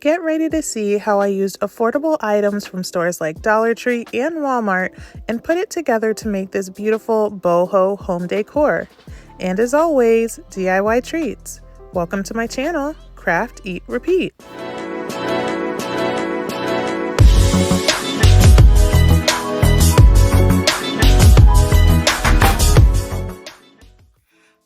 Get ready to see how I used affordable items from stores like Dollar Tree and Walmart and put it together to make this beautiful boho home decor. And as always, DIY treats. Welcome to my channel, Craft, Eat, Repeat.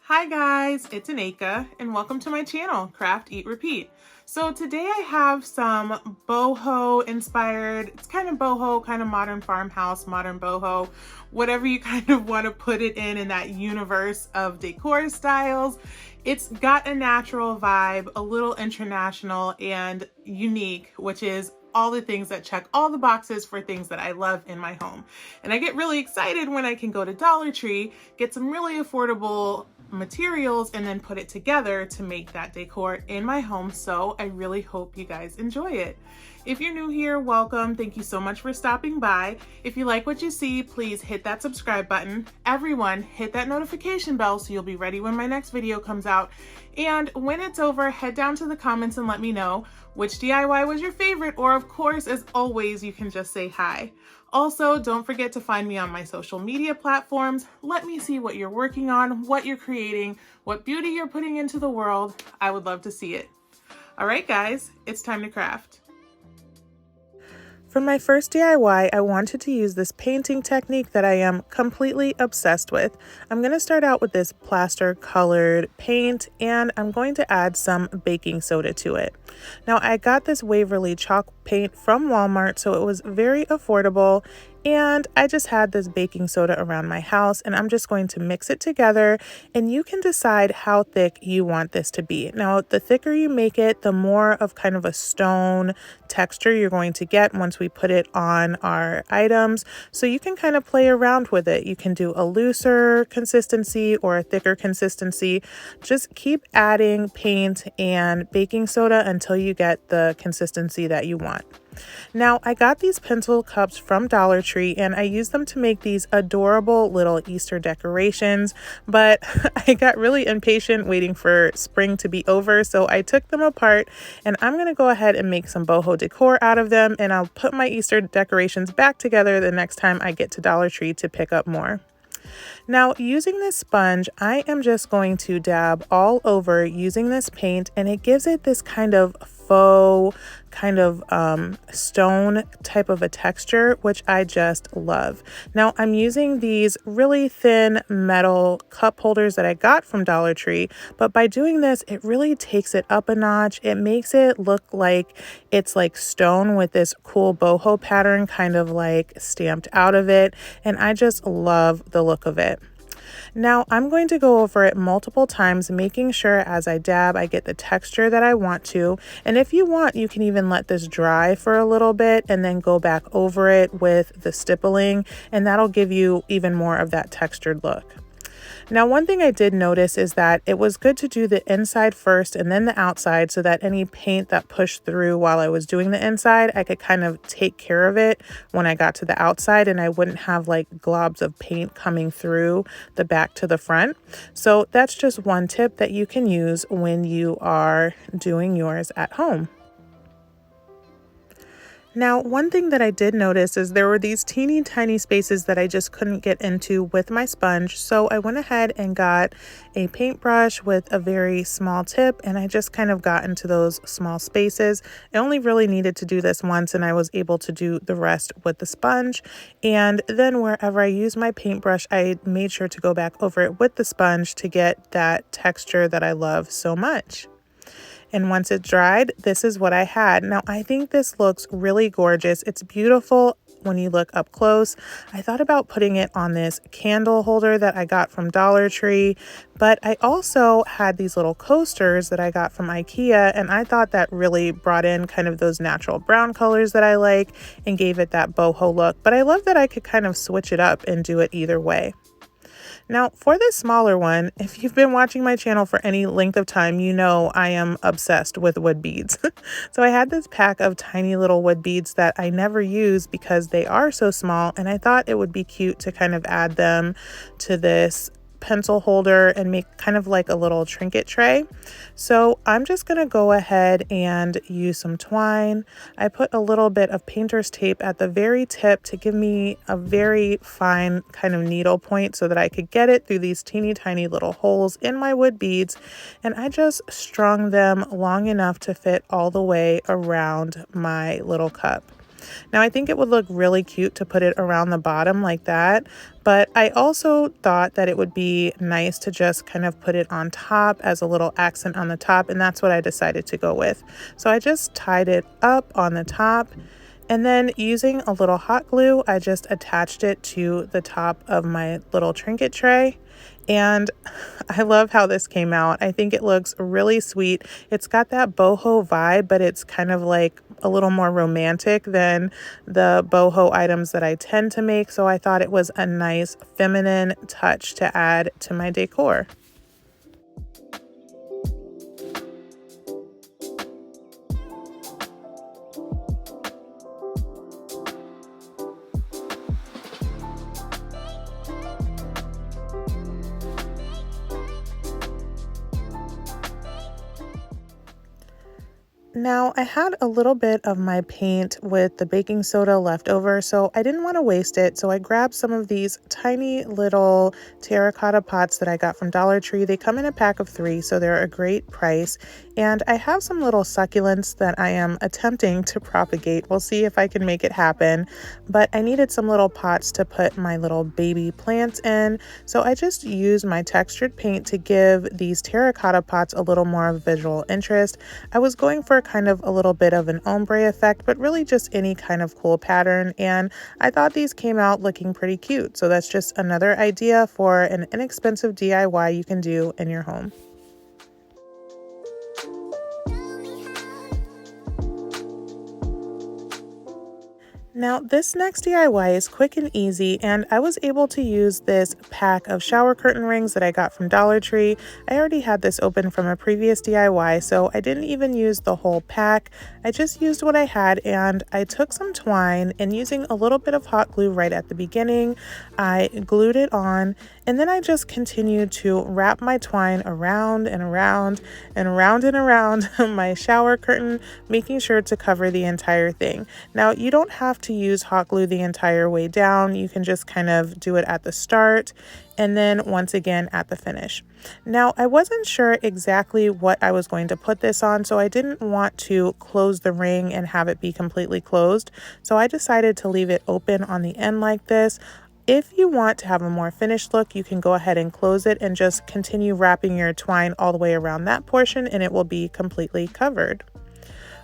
Hi guys, it's Aneka and welcome to my channel, Craft, Eat, Repeat. So today I have some boho inspired, it's kind of boho, kind of modern farmhouse, modern boho, whatever you kind of want to put it in that universe of decor styles. It's got a natural vibe, a little international and unique, which is all the things that check all the boxes for things that I love in my home. And I get really excited when I can go to Dollar Tree, get some really affordable materials and then put it together to make that decor in my home. So I really hope you guys enjoy it. If you're new here, welcome. Thank you so much for stopping by. If you like what you see, please hit that subscribe button. Everyone, hit that notification bell so you'll be ready when my next video comes out. And when it's over, head down to the comments and let me know which DIY was your favorite, or of course, as always, you can just say hi. Also, don't forget to find me on my social media platforms. Let me see what you're working on, what you're creating, what beauty you're putting into the world. I would love to see it. All right, guys, it's time to craft. For my first DIY, I wanted to use this painting technique that I am completely obsessed with. I'm going to start out with this plaster colored paint and I'm going to add some baking soda to it. Now I got this Waverly chalk paint from Walmart, so it was very affordable. And I just had this baking soda around my house and I'm just going to mix it together and you can decide how thick you want this to be. Now, the thicker you make it, the more of kind of a stone texture you're going to get once we put it on our items. So you can kind of play around with it. You can do a looser consistency or a thicker consistency. Just keep adding paint and baking soda until you get the consistency that you want. Now, I got these pencil cups from Dollar Tree and I used them to make these adorable little Easter decorations, but I got really impatient waiting for spring to be over, so I took them apart and I'm going to go ahead and make some boho decor out of them, and I'll put my Easter decorations back together the next time I get to Dollar Tree to pick up more. Now, using this sponge, I am just going to dab all over using this paint, and it gives it this kind of faux, kind of stone type of a texture, which I just love. Now, I'm using these really thin metal cup holders that I got from Dollar Tree, but by doing this, it really takes it up a notch. It makes it look like it's like stone with this cool boho pattern kind of like stamped out of it, and I just love the look of it. Now I'm going to go over it multiple times, making sure as I dab I get the texture that I want to. And if you want, you can even let this dry for a little bit and then go back over it with the stippling, and that'll give you even more of that textured look. Now, one thing I did notice is that it was good to do the inside first and then the outside, so that any paint that pushed through while I was doing the inside, I could kind of take care of it when I got to the outside and I wouldn't have like globs of paint coming through the back to the front. So that's just one tip that you can use when you are doing yours at home. Now, one thing that I did notice is there were these teeny tiny spaces that I just couldn't get into with my sponge. So I went ahead and got a paintbrush with a very small tip, and I just kind of got into those small spaces. I only really needed to do this once and I was able to do the rest with the sponge. And then wherever I used my paintbrush, I made sure to go back over it with the sponge to get that texture that I love so much. And once it dried, this is what I had. Now, I think this looks really gorgeous. It's beautiful when you look up close. I thought about putting it on this candle holder that I got from Dollar Tree, but I also had these little coasters that I got from IKEA, and I thought that really brought in kind of those natural brown colors that I like and gave it that boho look. But I love that I could kind of switch it up and do it either way. Now, for this smaller one, if you've been watching my channel for any length of time, you know I am obsessed with wood beads. So I had this pack of tiny little wood beads that I never use because they are so small, and I thought it would be cute to kind of add them to this pencil holder and make kind of like a little trinket tray. So I'm just going to go ahead and use some twine. I put a little bit of painter's tape at the very tip to give me a very fine kind of needle point so that I could get it through these teeny tiny little holes in my wood beads, and I just strung them long enough to fit all the way around my little cup. Now I think it would look really cute to put it around the bottom like that, but I also thought that it would be nice to just kind of put it on top as a little accent on the top, and that's what I decided to go with. So I just tied it up on the top, and then using a little hot glue, I just attached it to the top of my little trinket tray. And I love how this came out. I think it looks really sweet. It's got that boho vibe, but it's kind of like a little more romantic than the boho items that I tend to make. So I thought it was a nice feminine touch to add to my decor. Now, I had a little bit of my paint with the baking soda left over, so I didn't want to waste it. So I grabbed some of these tiny little terracotta pots that I got from Dollar Tree. They come in a pack of 3, so they're a great price. And I have some little succulents that I am attempting to propagate. We'll see if I can make it happen. But I needed some little pots to put my little baby plants in. So I just used my textured paint to give these terracotta pots a little more of visual interest. I was going for kind of a little bit of an ombre effect, but really just any kind of cool pattern, and I thought these came out looking pretty cute. So that's just another idea for an inexpensive DIY you can do in your home. Now this next DIY is quick and easy, and I was able to use this pack of shower curtain rings that I got from Dollar Tree. I already had this open from a previous DIY, so I didn't even use the whole pack. I just used what I had, and I took some twine and using a little bit of hot glue right at the beginning, I glued it on, and then I just continued to wrap my twine around and around and around and around my shower curtain, making sure to cover the entire thing. Now you don't have to use hot glue the entire way down. You can just kind of do it at the start and then once again at the finish. Now I wasn't sure exactly what I was going to put this on, so I didn't want to close the ring and have it be completely closed. So I decided to leave it open on the end like this. If you want to have a more finished look, you can go ahead and close it and just continue wrapping your twine all the way around that portion, and it will be completely covered.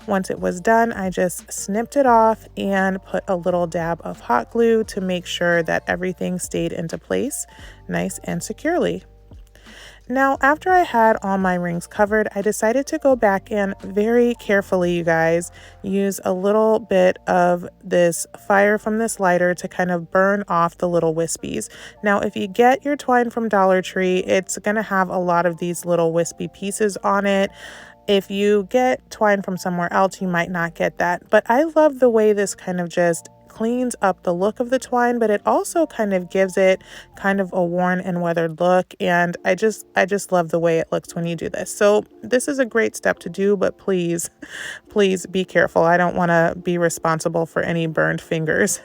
Once it was done, I just snipped it off and put a little dab of hot glue to make sure that everything stayed into place nice and securely. Now, after I had all my rings covered, I decided to go back and very carefully, you guys, use a little bit of this fire from this lighter to kind of burn off the little wispies. Now, if you get your twine from Dollar Tree, it's going to have a lot of these little wispy pieces on it. If you get twine from somewhere else, you might not get that. But I love the way this kind of just cleans up the look of the twine, but it also kind of gives it kind of a worn and weathered look. And I just love the way it looks when you do this. So this is a great step to do, but please be careful. I don't want to be responsible for any burned fingers.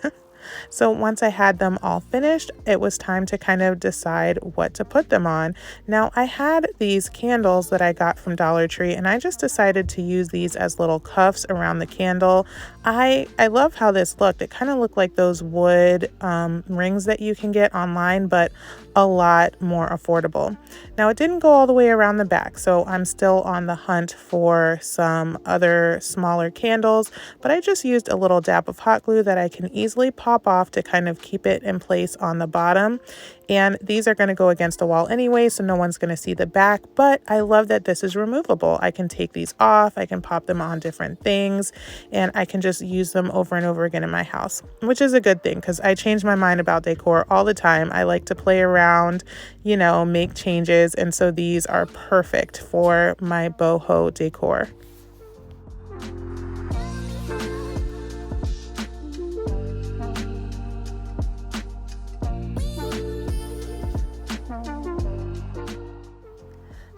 So once I had them all finished, it was time to kind of decide what to put them on. Now I had these candles that I got from Dollar Tree, and I just decided to use these as little cuffs around the candle. I love how this looked. It kind of looked like those wood rings that you can get online, but a lot more affordable. Now it didn't go all the way around the back, so I'm still on the hunt for some other smaller candles, but I just used a little dab of hot glue that I can easily pop off to kind of keep it in place on the bottom. And these are going to go against the wall anyway, so no one's going to see the back, but I love that this is removable. I can take these off, I can pop them on different things, and I can just use them over and over again in my house, which is a good thing because I change my mind about decor all the time. I like to play around, make changes, and so these are perfect for my boho decor.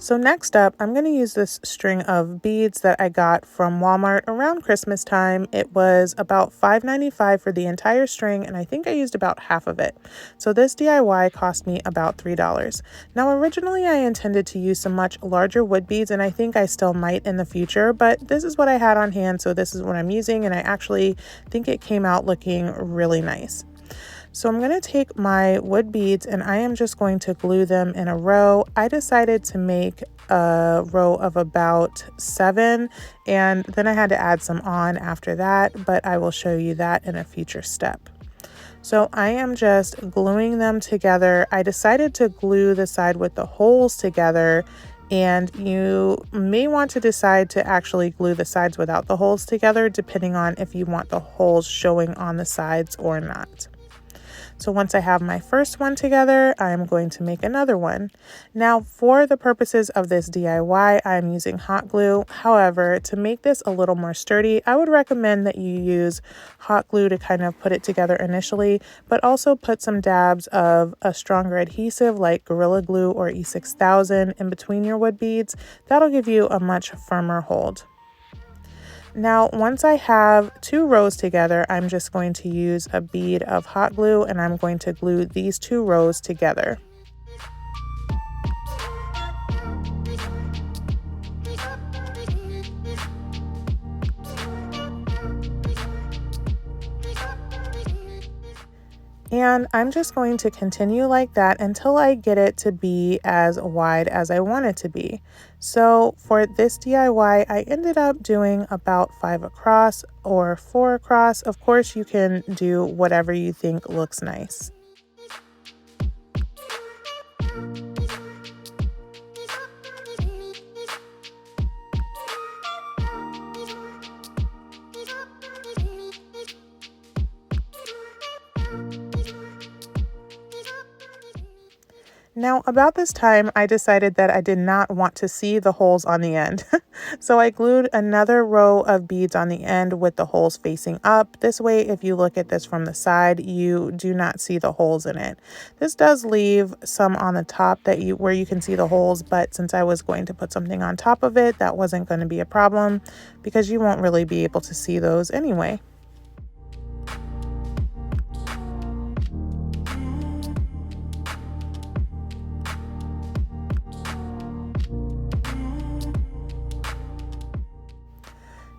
So next up, I'm going to use this string of beads that I got from Walmart around Christmas time. It was about $5.95 for the entire string, and I think I used about half of it. So this DIY cost me about $3. Now originally I intended to use some much larger wood beads, and I think I still might in the future, but this is what I had on hand, so this is what I'm using, and I actually think it came out looking really nice. So I'm going to take my wood beads and I am just going to glue them in a row. I decided to make a row of about 7, and then I had to add some on after that, but I will show you that in a future step. So I am just gluing them together. I decided to glue the side with the holes together, and you may want to decide to actually glue the sides without the holes together, depending on if you want the holes showing on the sides or not. So once I have my first one together, I'm going to make another one. Now, for the purposes of this DIY, I'm using hot glue. However, to make this a little more sturdy, I would recommend that you use hot glue to kind of put it together initially, but also put some dabs of a stronger adhesive like Gorilla Glue or E6000 in between your wood beads. That'll give you a much firmer hold. Now, once I have 2 rows together, I'm just going to use a bead of hot glue and I'm going to glue these 2 rows together. And I'm just going to continue like that until I get it to be as wide as I want it to be. So for this DIY, I ended up doing about 5 across or 4 across. Of course, you can do whatever you think looks nice. Now, about this time, I decided that I did not want to see the holes on the end. So I glued another row of beads on the end with the holes facing up. This way, if you look at this from the side, you do not see the holes in it. This does leave some on the top where you can see the holes, but since I was going to put something on top of it, that wasn't going to be a problem because you won't really be able to see those anyway.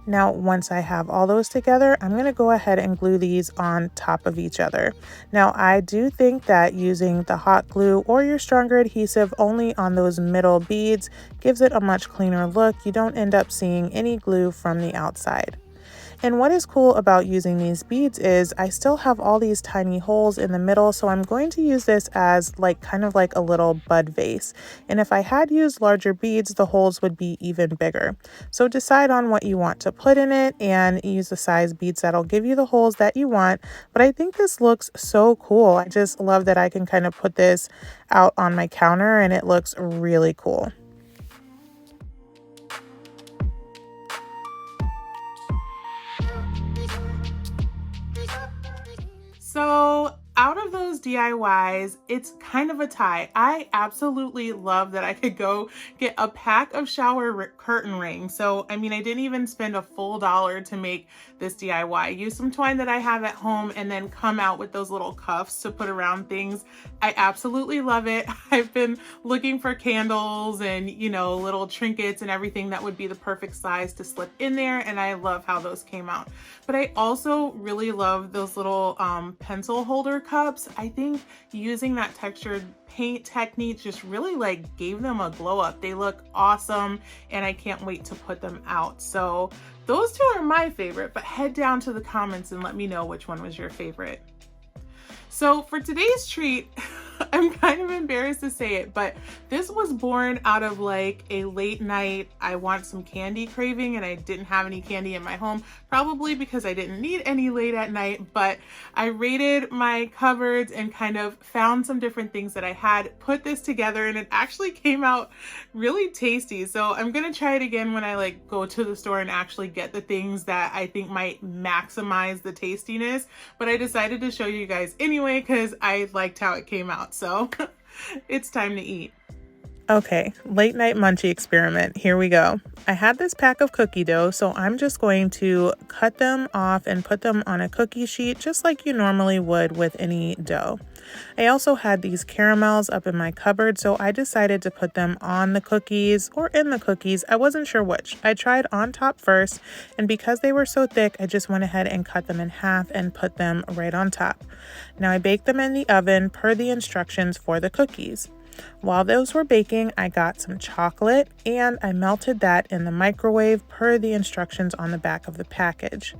Now, once I have all those together, I'm going to go ahead and glue these on top of each other. Now, I do think that using the hot glue or your stronger adhesive only on those middle beads gives it a much cleaner look. You don't end up seeing any glue from the outside. And what is cool about using these beads is I still have all these tiny holes in the middle, so I'm going to use this as kind of like a little bud vase. And if I had used larger beads, the holes would be even bigger. So decide on what you want to put in it and use the size beads that'll give you the holes that you want. But I think this looks so cool. I just love that I can kind of put this out on my counter and it looks really cool. So out of those DIYs, it's kind of a tie. I absolutely love that I could go get a pack of shower curtain rings. So, I mean, I didn't even spend a full $1 to make this DIY. Use some twine that I have at home and then come out with those little cuffs to put around things. I absolutely love it. I've been looking for candles and, little trinkets and everything that would be the perfect size to slip in there. And I love how those came out. But I also really love those little pencil holder cups. I think using that textured paint technique just really gave them a glow up. They look awesome and I can't wait to put them out. So those 2 are my favorite, but head down to the comments and let me know which one was your favorite. So for today's treat, I'm kind of embarrassed to say it, but this was born out of a late night, I want some candy craving, and I didn't have any candy in my home, probably because I didn't need any late at night, but I raided my cupboards and kind of found some different things that I had, put this together, and it actually came out really tasty. So I'm gonna try it again when I go to the store and actually get the things that I think might maximize the tastiness, but I decided to show you guys anyway because I liked how it came out. So it's time to eat. Okay, late night munchie experiment. Here we go. I had this pack of cookie dough, so I'm just going to cut them off and put them on a cookie sheet just like you normally would with any dough. I also had these caramels up in my cupboard, so I decided to put them on the cookies or in the cookies. I wasn't sure which. I tried on top first, and because they were so thick, I just went ahead and cut them in half and put them right on top. Now I baked them in the oven per the instructions for the cookies. While those were baking, I got some chocolate and I melted that in the microwave per the instructions on the back of the package.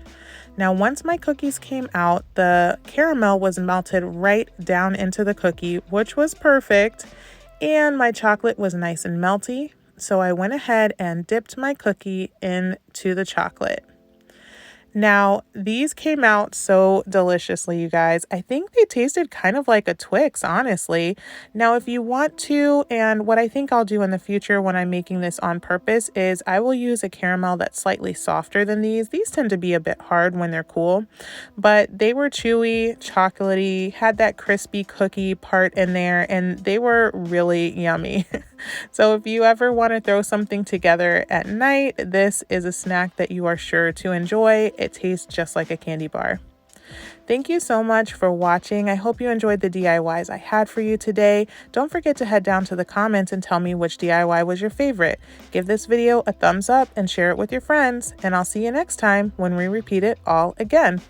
Now, once my cookies came out, the caramel was melted right down into the cookie, which was perfect, and my chocolate was nice and melty. So I went ahead and dipped my cookie into the chocolate. Now, these came out so deliciously, you guys. I think they tasted kind of like a Twix, honestly. Now, if you want to, and what I think I'll do in the future when I'm making this on purpose is I will use a caramel that's slightly softer than these. These tend to be a bit hard when they're cool, but they were chewy, chocolatey, had that crispy cookie part in there, and they were really yummy. So if you ever want to throw something together at night, this is a snack that you are sure to enjoy. It tastes just like a candy bar. Thank you so much for watching. I hope you enjoyed the DIYs I had for you today. Don't forget to head down to the comments and tell me which DIY was your favorite. Give this video a thumbs up and share it with your friends. And I'll see you next time when we repeat it all again.